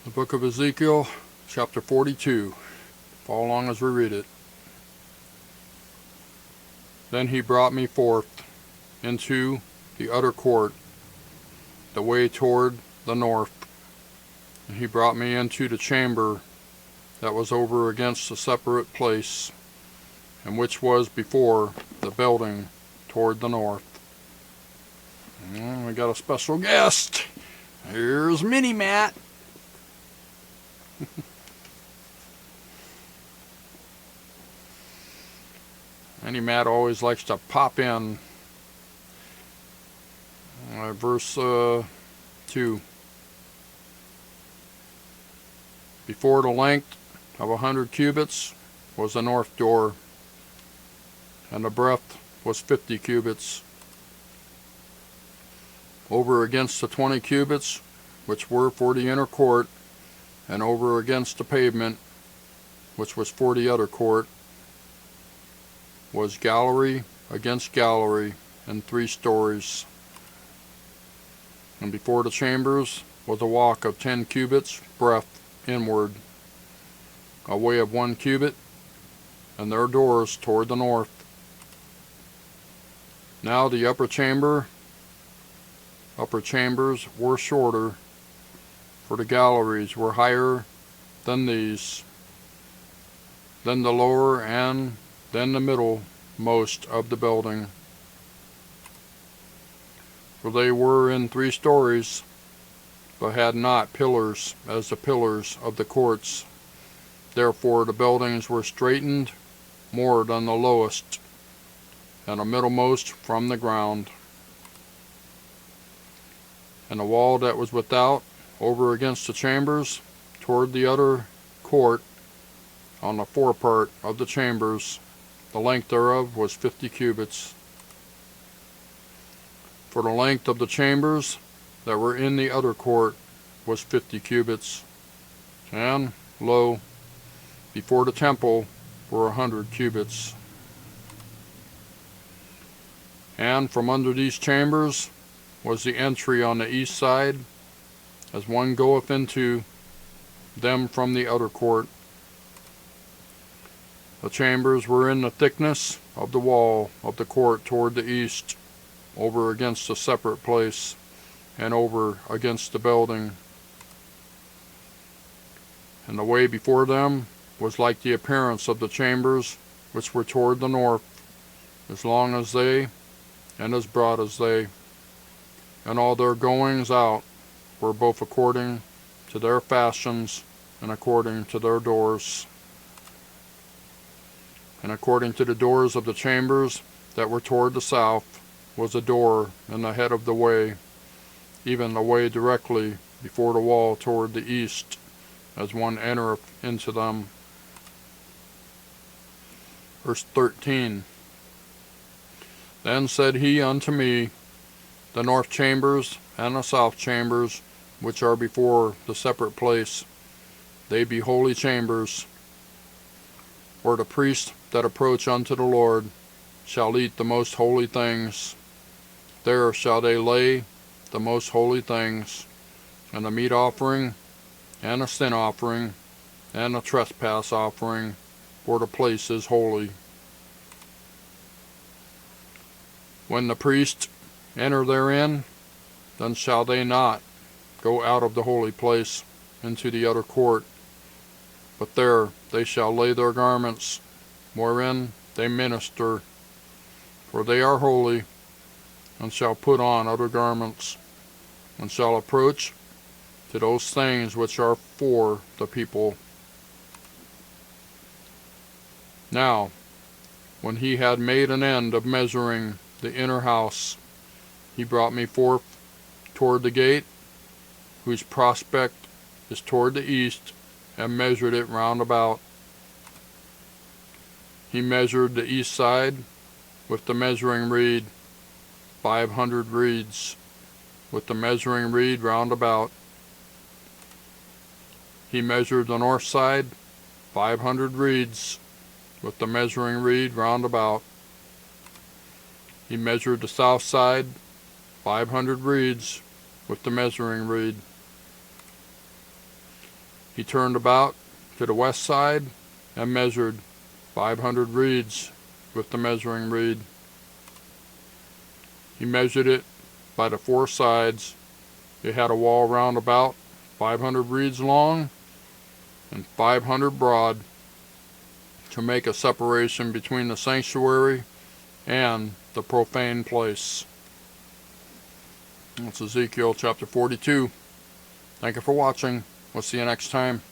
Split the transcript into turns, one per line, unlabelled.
The Book of Ezekiel Chapter 42. Follow along as we read it. Then he brought me forth into the utter court, the way toward the north. And he brought me into the chamber that was over against the separate place, and which was before the building toward the north. And we got a special guest. Here's Mini Matt. Mini Matt always likes to pop in. Verse 2. Before the length of 100 cubits was the north door, and the breadth was 50 cubits. Over against the 20 cubits, which were for the inner court, and over against the pavement, which was for the other court, was gallery against gallery in 3 stories. And before the chambers was a walk of 10 cubits breadth inward, a way of 1 cubit, and their doors toward the north. Now the upper chambers were shorter, for the galleries were higher than these, then the lower and then the middle most of the building. For they were in 3 stories, but had not pillars as the pillars of the courts. Therefore the buildings were straitened more than the lowest, and the middlemost from the ground. And the wall that was without, over against the chambers, toward the other court, on the forepart of the chambers, the length thereof was 50 cubits. For the length of the chambers that were in the other court was 50 cubits. And, lo, before the temple were 100 cubits. And from under these chambers was the entry on the east side, as one goeth into them from the other court. The chambers were in the thickness of the wall of the court toward the east, over against a separate place, and over against the building. And the way before them was like the appearance of the chambers which were toward the north, as long as they, and as broad as they. And all their goings out were both according to their fashions, and according to their doors. And according to the doors of the chambers that were toward the south was a door in the head of the way, even the way directly before the wall toward the east, as one entereth into them. Verse 13. Then said he unto me, the north chambers and the south chambers, which are before the separate place, they be holy chambers, where the priests that approach unto the Lord shall eat the most holy things. There shall they lay the most holy things, and the meat offering, and the sin offering, and the trespass offering, for the place is holy. When the priests enter therein, then shall they not go out of the holy place into the other court, but there they shall lay their garments, wherein they minister, for they are holy, and shall put on other garments, and shall approach to those things which are for the people. Now, when he had made an end of measuring the inner house, he brought me forth toward the gate, whose prospect is toward the east, and measured it round about. He measured the east side with the measuring reed, 500 reeds, with the measuring reed round about. He measured the north side, 500 reeds, with the measuring reed round about. He measured the south side, 500 reeds, with the measuring reed. He turned about to the west side and measured 500 reeds with the measuring reed. He measured it by the four sides. It had a wall round about 500 reeds long and 500 broad to make a separation between the sanctuary and the profane place. That's Ezekiel chapter 42. Thank you for watching. We'll see you next time.